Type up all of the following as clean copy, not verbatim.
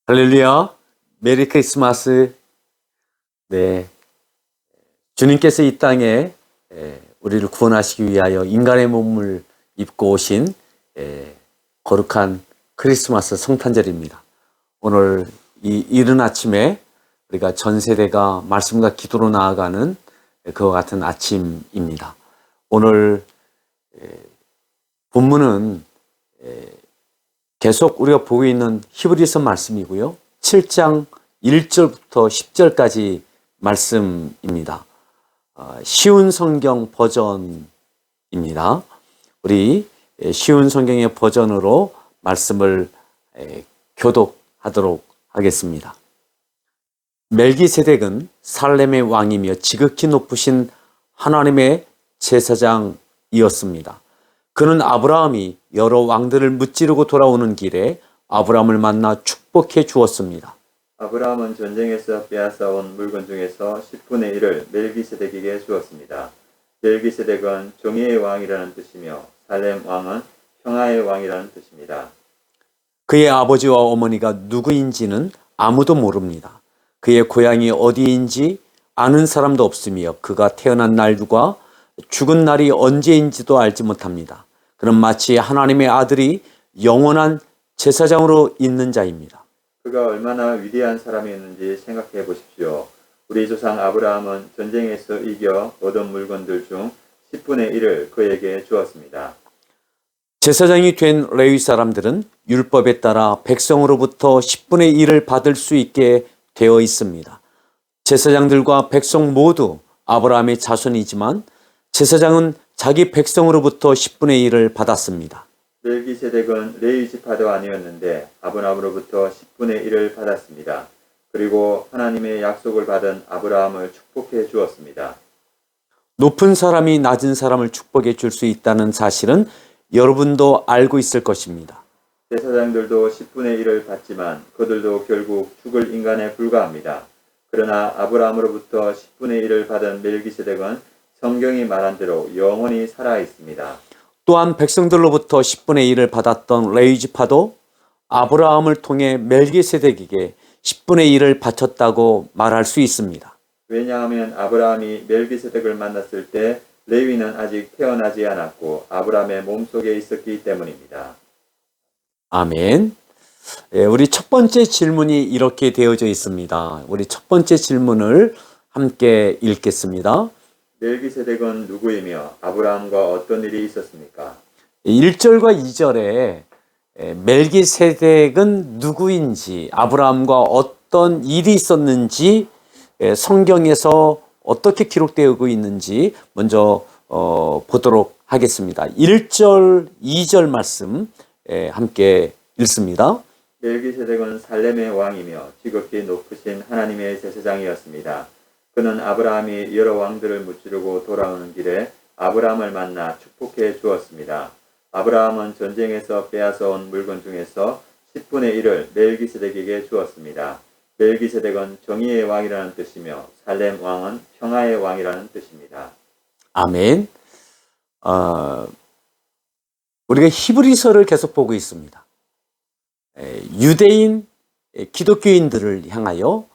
할렐루야. 메리 크리스마스. 네. 주님께서 이 땅에 우리를 구원하시기 위하여 인간의 몸을 입고 오신 거룩한 크리스마스 성탄절입니다. 오늘 이 이른 아침에 우리가 전 세대가 말씀과 기도로 나아가는 그와 같은 아침입니다. 오늘 본문은 계속 우리가 보고 있는 히브리서 말씀이고요. 7장 1절부터 10절까지 말씀입니다. 쉬운 성경 버전입니다. 우리 쉬운 성경의 버전으로 말씀을 교독하도록 하겠습니다. 멜기세덱은 살렘의 왕이며 지극히 높으신 하나님의 제사장이었습니다. 그는 아브라함이 여러 왕들을 무찌르고 돌아오는 길에 아브라함을 만나 축복해 주었습니다. 아브라함은 전쟁에서 빼앗아온 물건 중에서 10분의 1을 멜기세덱에게 주었습니다. 멜기세덱은 정의의 왕이라는 뜻이며 살렘 왕은 평화의 왕이라는 뜻입니다. 그의 아버지와 어머니가 누구인지는 아무도 모릅니다. 그의 고향이 어디인지 아는 사람도 없으며 그가 태어난 날과 죽은 날이 언제인지도 알지 못합니다. 그는 마치 하나님의 아들이 영원한 제사장으로 있는 자입니다. 그가 얼마나 위대한 사람이었는지 생각해 보십시오. 우리 조상 아브라함은 전쟁에서 이겨 얻은 물건들 중 10분의 1을 그에게 주었습니다. 제사장이 된 레위 사람들은 율법에 따라 백성으로부터 10분의 1을 받을 수 있게 되어 있습니다. 제사장들과 백성 모두 아브라함의 자손이지만 제사장은 자기 백성으로부터 10분의 1을 받았습니다. 멜기세덱은 레위 지파도 아니었는데 아브라함으로부터 10분의 1을 받았습니다. 그리고 하나님의 약속을 받은 아브라함을 축복해 주었습니다. 높은 사람이 낮은 사람을 축복해 줄 수 있다는 사실은 여러분도 알고 있을 것입니다. 제사장들도 10분의 1을 받지만 그들도 결국 죽을 인간에 불과합니다. 그러나 아브라함으로부터 10분의 1을 받은 멜기세덱은 성경이 말한 대로 영원히 살아 있습니다. 또한 백성들로부터 10분의 1을 받았던 레위 지파도 아브라함을 통해 멜기세덱에게 10분의 1을 바쳤다고 말할 수 있습니다. 왜냐하면 아브라함이 멜기세덱을 만났을 때 레위는 아직 태어나지 않았고 아브라함의 몸속에 있었기 때문입니다. 아멘. 우리 첫 번째 질문이 이렇게 되어져 있습니다. 우리 첫 번째 질문을 함께 읽겠습니다. 멜기세덱은 누구이며 아브라함과 어떤 일이 있었습니까? 1절과 2절에 멜기세덱은 누구인지, 아브라함과 어떤 일이 있었는지, 성경에서 어떻게 기록되고 있는지 먼저 보도록 하겠습니다. 1절, 2절 말씀 함께 읽습니다. 멜기세덱은 살렘의 왕이며 지극히 높으신 하나님의 제사장이었습니다. 그는 아브라함이 여러 왕들을 무찌르고 돌아오는 길에 아브라함을 만나 축복해 주었습니다. 아브라함은 전쟁에서 빼앗아온 물건 중에서 10분의 1을 멜기세덱에게 주었습니다. 멜기세덱은 정의의 왕이라는 뜻이며 살렘 왕은 평화의 왕이라는 뜻입니다. 아멘. 우리가 히브리서를 계속 보고 있습니다. 유대인 기독교인들을 향하여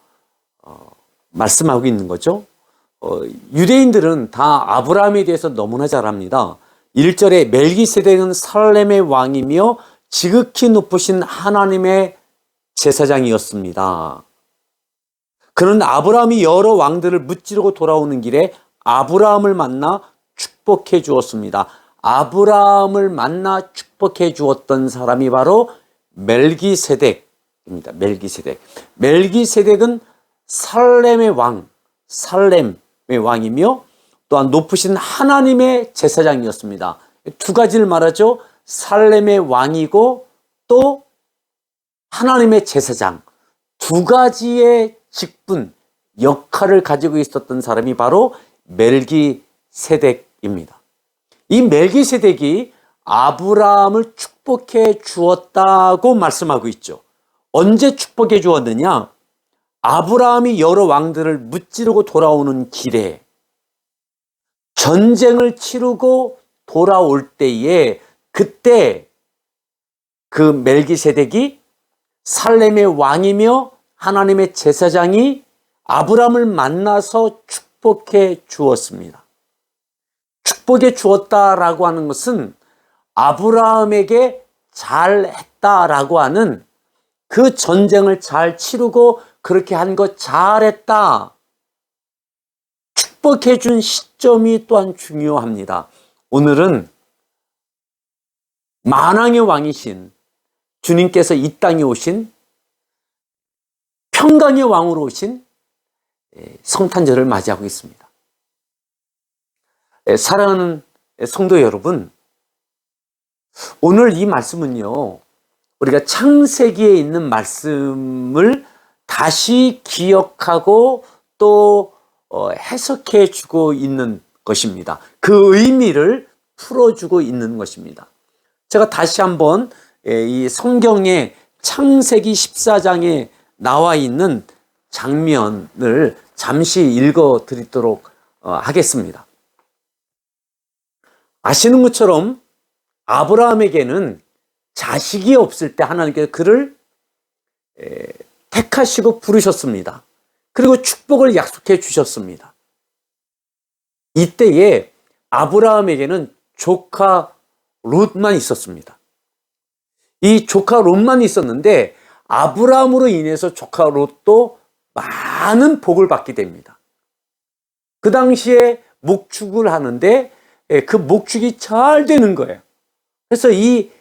말씀하고 있는 거죠. 유대인들은 다 아브라함에 대해서 너무나 잘 압니다. 1절에 멜기세덱은 살렘의 왕이며 지극히 높으신 하나님의 제사장이었습니다. 그는 아브라함이 여러 왕들을 무찌르고 돌아오는 길에 아브라함을 만나 축복해 주었습니다. 아브라함을 만나 축복해 주었던 사람이 바로 멜기세덱입니다. 멜기세덱은 살렘의 왕, 살렘의 왕이며 또한 높으신 하나님의 제사장이었습니다. 두 가지를 말하죠. 살렘의 왕이고 또 하나님의 제사장. 두 가지의 직분, 역할을 가지고 있었던 사람이 바로 멜기세덱입니다. 이 멜기세덱이 아브라함을 축복해 주었다고 말씀하고 있죠. 언제 축복해 주었느냐? 아브라함이 여러 왕들을 무찌르고 돌아오는 길에 전쟁을 치르고 돌아올 때에 그때 그 멜기세덱이 살렘의 왕이며 하나님의 제사장이 아브라함을 만나서 축복해 주었습니다. 축복해 주었다라고 하는 것은 아브라함에게 잘했다라고 하는 그 전쟁을 잘 치르고 그렇게 한 거 잘했다. 축복해 준 시점이 또한 중요합니다. 오늘은 만왕의 왕이신 주님께서 이 땅에 오신 평강의 왕으로 오신 성탄절을 맞이하고 있습니다. 사랑하는 성도 여러분, 오늘 이 말씀은요, 우리가 창세기에 있는 말씀을 다시 기억하고 또 해석해 주고 있는 것입니다. 그 의미를 풀어주고 있는 것입니다. 제가 다시 한번 이 성경의 창세기 14장에 나와 있는 장면을 잠시 읽어 드리도록 하겠습니다. 아시는 것처럼 아브라함에게는 자식이 없을 때 하나님께서 그를 택하시고 부르셨습니다. 그리고 축복을 약속해 주셨습니다. 이때에 아브라함에게는 조카 롯만 있었습니다. 이 조카 롯만 있었는데 아브라함으로 인해서 조카 롯도 많은 복을 받게 됩니다. 그 당시에 목축을 하는데 그 목축이 잘 되는 거예요. 그래서 이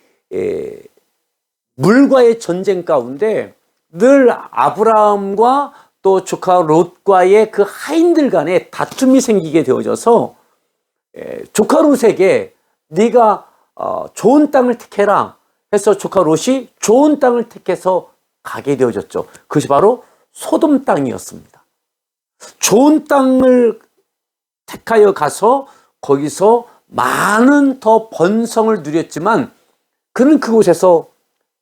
물과의 전쟁 가운데 늘 아브라함과 또 조카 롯과의 그 하인들 간에 다툼이 생기게 되어져서 조카 롯에게 네가 좋은 땅을 택해라 해서 조카 롯이 좋은 땅을 택해서 가게 되어졌죠. 그것이 바로 소돔 땅이었습니다. 좋은 땅을 택하여 가서 거기서 많은 더 번성을 누렸지만 그는 그곳에서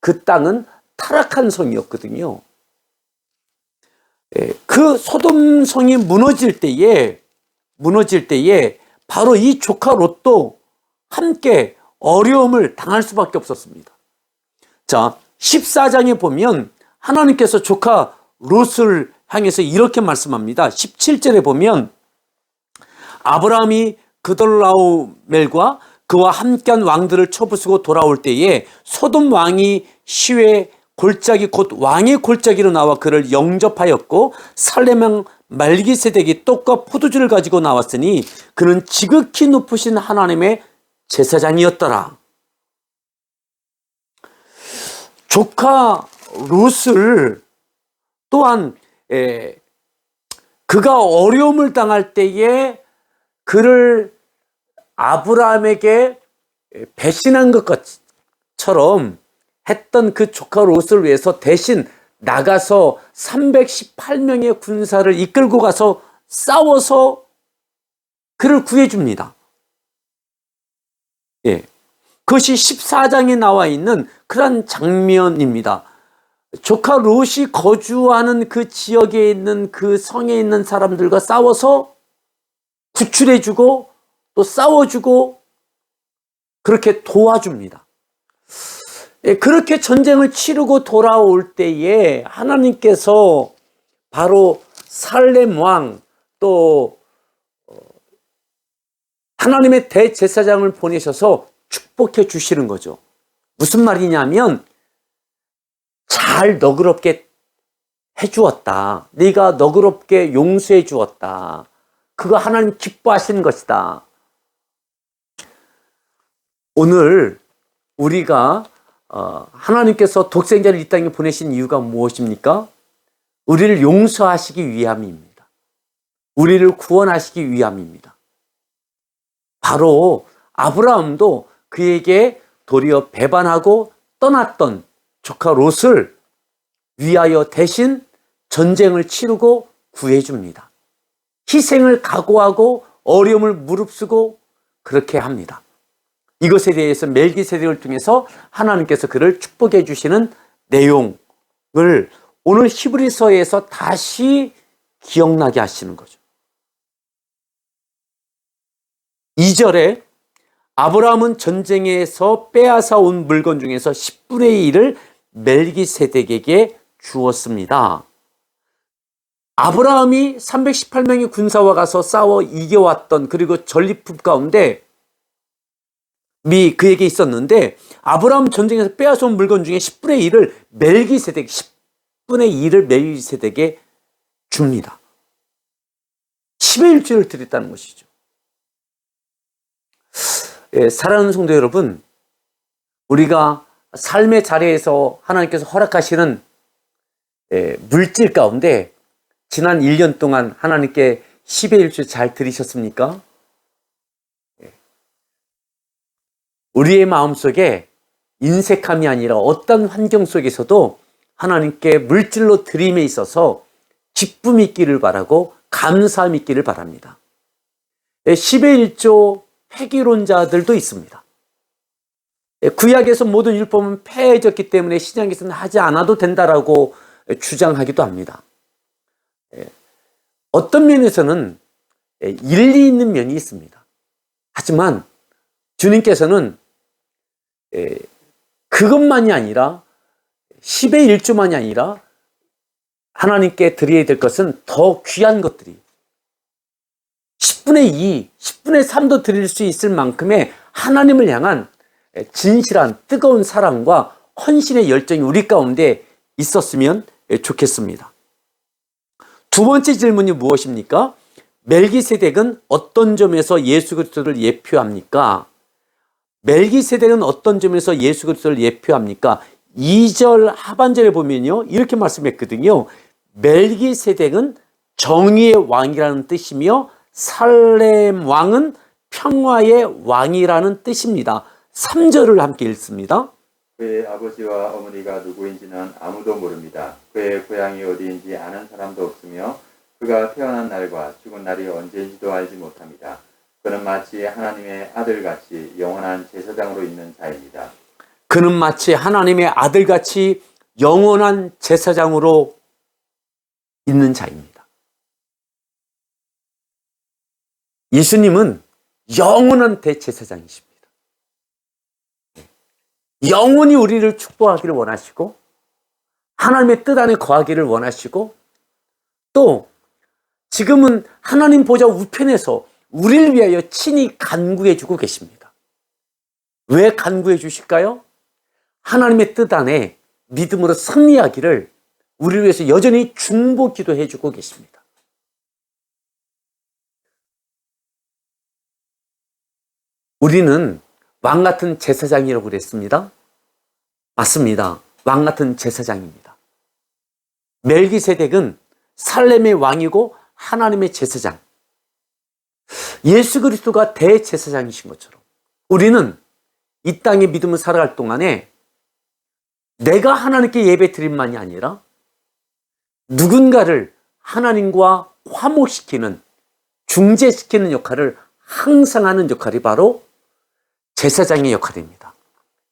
그 땅은 타락한 성이었거든요. 그 소돔 성이 무너질 때에 바로 이 조카 롯도 함께 어려움을 당할 수밖에 없었습니다. 자, 14장에 보면 하나님께서 조카 롯을 향해서 이렇게 말씀합니다. 17절에 보면 아브라함이 그돌라오멜과 그와 함께한 왕들을 쳐부수고 돌아올 때에 소돔 왕이 시외 골짜기 곧 왕의 골짜기로 나와 그를 영접하였고 살렘 왕 말기세덱이 떡과 포도주를 가지고 나왔으니 그는 지극히 높으신 하나님의 제사장이었더라. 조카 롯을 또한 그가 어려움을 당할 때에 그를 아브라함에게 배신한 것처럼 했던 그 조카 롯을 위해서 대신 나가서 318명의 군사를 이끌고 가서 싸워서 그를 구해줍니다. 그것이 14장에 나와 있는 그런 장면입니다. 조카 롯이 거주하는 그 지역에 있는 그 성에 있는 사람들과 싸워서 구출해주고 또 싸워주고 그렇게 도와줍니다. 그렇게 전쟁을 치르고 돌아올 때에 하나님께서 바로 살렘 왕 또 하나님의 대제사장을 보내셔서 축복해 주시는 거죠. 무슨 말이냐면 잘 너그럽게 해주었다. 네가 너그럽게 용서해 주었다. 그거 하나님 기뻐하시는 것이다. 오늘 우리가 하나님께서 독생자를 이 땅에 보내신 이유가 무엇입니까? 우리를 용서하시기 위함입니다. 우리를 구원하시기 위함입니다. 바로 아브라함도 그에게 도리어 배반하고 떠났던 조카 롯을 위하여 대신 전쟁을 치르고 구해줍니다. 희생을 각오하고 어려움을 무릅쓰고 그렇게 합니다. 이것에 대해서 멜기세덱을 통해서 하나님께서 그를 축복해 주시는 내용을 오늘 히브리서에서 다시 기억나게 하시는 거죠. 2절에 아브라함은 전쟁에서 빼앗아 온 물건 중에서 10분의 1을 멜기세덱에게 주었습니다. 아브라함이 318명의 군사와 가서 싸워 이겨왔던, 그리고 전리품 가운데 그에게 있었는데, 아브라함 전쟁에서 빼앗아온 물건 중에 10분의 1을 멜기세덱, 10분의 1을 멜기세덱에게 줍니다. 10의 1조를 드렸다는 것이죠. 예, 사랑하는 성도 여러분, 우리가 삶의 자리에서 하나님께서 허락하시는 물질 가운데 지난 1년 동안 하나님께 10의 1조 잘 드리셨습니까? 우리의 마음속에 인색함이 아니라 어떤 환경 속에서도 하나님께 물질로 드림에 있어서 기쁨이 있기를 바라고 감사함이 있기를 바랍니다. 10의 1조 폐기론자들도 있습니다. 구약에서 모든 율법은 폐해졌기 때문에 신약에서는 하지 않아도 된다라고 주장하기도 합니다. 어떤 면에서는 일리 있는 면이 있습니다. 하지만 주님께서는 그것만이 아니라 10의 1조만이 아니라 하나님께 드려야 될 것은 더 귀한 것들이 10분의 2, 10분의 3도 드릴 수 있을 만큼의 하나님을 향한 진실한 뜨거운 사랑과 헌신의 열정이 우리 가운데 있었으면 좋겠습니다. 두 번째 질문이 무엇입니까? 멜기세덱은 어떤 점에서 예수 그리스도를 예표합니까? 멜기세덱은 어떤 점에서 예수 그리스도를 예표합니까? 2절 하반절에 보면요, 이렇게 말씀했거든요. 멜기세덱은 정의의 왕이라는 뜻이며 살렘 왕은 평화의 왕이라는 뜻입니다. 3절을 함께 읽습니다. 그의 아버지와 어머니가 누구인지는 아무도 모릅니다. 그의 고향이 어디인지 아는 사람도 없으며 그가 태어난 날과 죽은 날이 언제인지도 알지 못합니다. 그는 마치 하나님의 아들같이 영원한 제사장으로 있는 자입니다. 그는 마치 하나님의 아들같이 영원한 제사장으로 있는 자입니다. 예수님은 영원한 대제사장이십니다. 영원히 우리를 축복하기를 원하시고 하나님의 뜻 안에 거하기를 원하시고 또 지금은 하나님 보좌 우편에서 우리를 위하여 친히 간구해 주고 계십니다. 왜 간구해 주실까요? 하나님의 뜻 안에 믿음으로 승리하기를 우리를 위해서 여전히 중보 기도해 주고 계십니다. 우리는 왕 같은 제사장이라고 그랬습니다. 맞습니다. 왕 같은 제사장입니다. 멜기세덱은 살렘의 왕이고 하나님의 제사장. 예수 그리스도가 대제사장이신 것처럼 우리는 이 땅의 믿음을 살아갈 동안에 내가 하나님께 예배 드림만이 아니라 누군가를 하나님과 화목시키는, 중재시키는 역할을 항상 하는 역할이 바로 제사장의 역할입니다.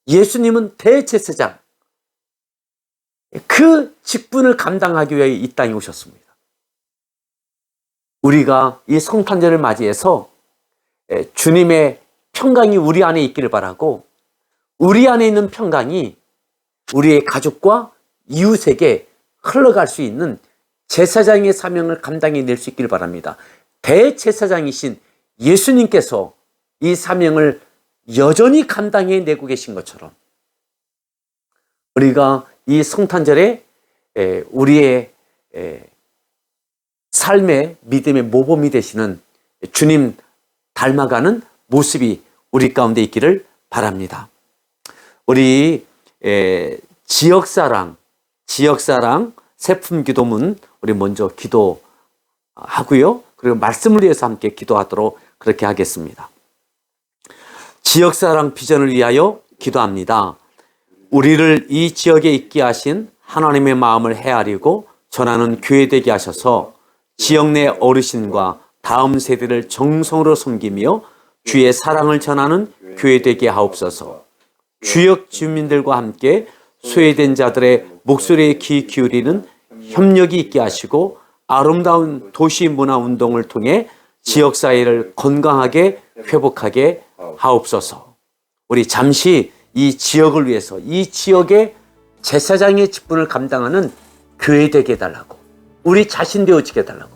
예수님은 대제사장, 그 직분을 감당하기 위해 이 땅에 오셨습니다. 우리가 이 성탄절을 맞이해서 주님의 평강이 우리 안에 있기를 바라고 우리 안에 있는 평강이 우리의 가족과 이웃에게 흘러갈 수 있는 제사장의 사명을 감당해낼 수 있기를 바랍니다. 대제사장이신 예수님께서 이 사명을 여전히 감당해내고 계신 것처럼 우리가 이 성탄절에 우리의 삶의 믿음의 모범이 되시는 주님 닮아가는 모습이 우리 가운데 있기를 바랍니다. 우리 지역사랑 세품기도문 우리 먼저 기도하고요. 그리고 말씀을 위해서 함께 기도하도록 그렇게 하겠습니다. 지역사랑 비전을 위하여 기도합니다. 우리를 이 지역에 있게 하신 하나님의 마음을 헤아리고 전하는 교회 되게 하셔서 지역 내 어르신과 다음 세대를 정성으로 섬기며 주의 사랑을 전하는 교회 되게 하옵소서. 지역 주민들과 함께 소외된 자들의 목소리에 귀 기울이는 협력이 있게 하시고 아름다운 도시 문화 운동을 통해 지역사회를 건강하게 회복하게 하옵소서. 우리 잠시 이 지역을 위해서 이 지역의 제사장의 직분을 감당하는 교회 되게 해달라고, 우리 자신 되어지게 해달라고,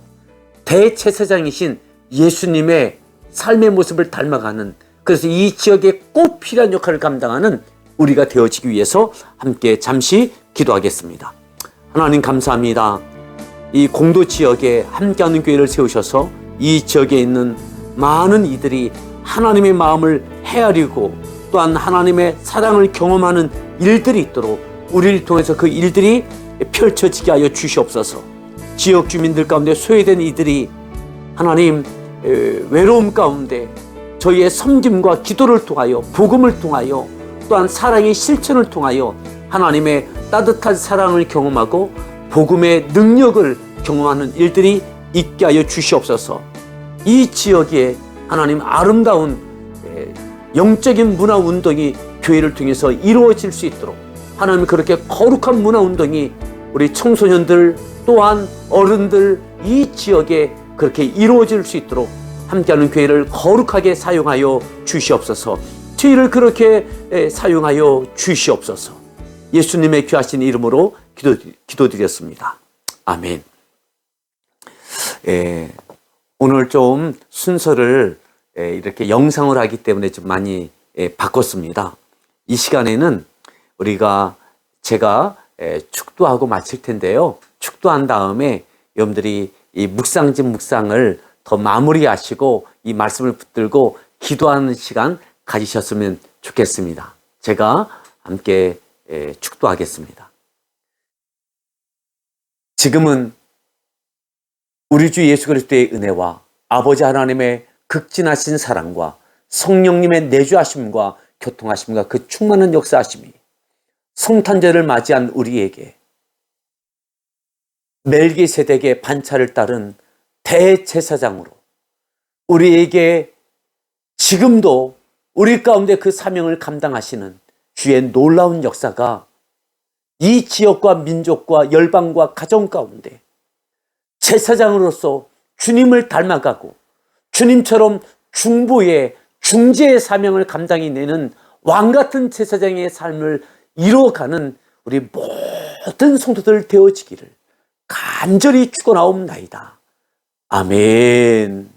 대제사장이신 예수님의 삶의 모습을 닮아가는, 그래서 이 지역에 꼭 필요한 역할을 감당하는 우리가 되어지기 위해서 함께 잠시 기도하겠습니다. 하나님 감사합니다. 이 공도 지역에 함께하는 교회를 세우셔서 이 지역에 있는 많은 이들이 하나님의 마음을 헤아리고 또한 하나님의 사랑을 경험하는 일들이 있도록 우리를 통해서 그 일들이 펼쳐지게 하여 주시옵소서. 지역 주민들 가운데 소외된 이들이 하나님 외로움 가운데 저희의 섬김과 기도를 통하여, 복음을 통하여, 또한 사랑의 실천을 통하여 하나님의 따뜻한 사랑을 경험하고 복음의 능력을 경험하는 일들이 있게 하여 주시옵소서. 이 지역에 하나님 아름다운 영적인 문화 운동이 교회를 통해서 이루어질 수 있도록, 하나님 그렇게 거룩한 문화 운동이 우리 청소년들 또한 어른들 이 지역에 그렇게 이루어질 수 있도록 함께하는 교회를 거룩하게 사용하여 주시옵소서. 저희를 그렇게 사용하여 주시옵소서. 예수님의 귀하신 이름으로 기도드렸습니다. 아멘. 오늘 좀 순서를 이렇게 영상을 하기 때문에 좀 많이 바꿨습니다. 이 시간에는 제가 축도하고 마칠 텐데요. 축도한 다음에 여러분들이 이 묵상을 더 마무리하시고 이 말씀을 붙들고 기도하는 시간 가지셨으면 좋겠습니다. 제가 함께 축도하겠습니다. 지금은 우리 주 예수 그리스도의 은혜와 아버지 하나님의 극진하신 사랑과 성령님의 내주하심과 교통하심과 그 충만한 역사하심이 성탄절을 맞이한 우리에게 멜기세덱의 반차를 따른 대제사장으로 우리에게 지금도 우리 가운데 그 사명을 감당하시는 주의 놀라운 역사가 이 지역과 민족과 열방과 가정 가운데 제사장으로서 주님을 닮아가고 주님처럼 중보의 중재의 사명을 감당해내는 왕같은 제사장의 삶을 이루어가는 우리 모든 성도들 되어지기를 간절히 축원하옵나이다. 아멘.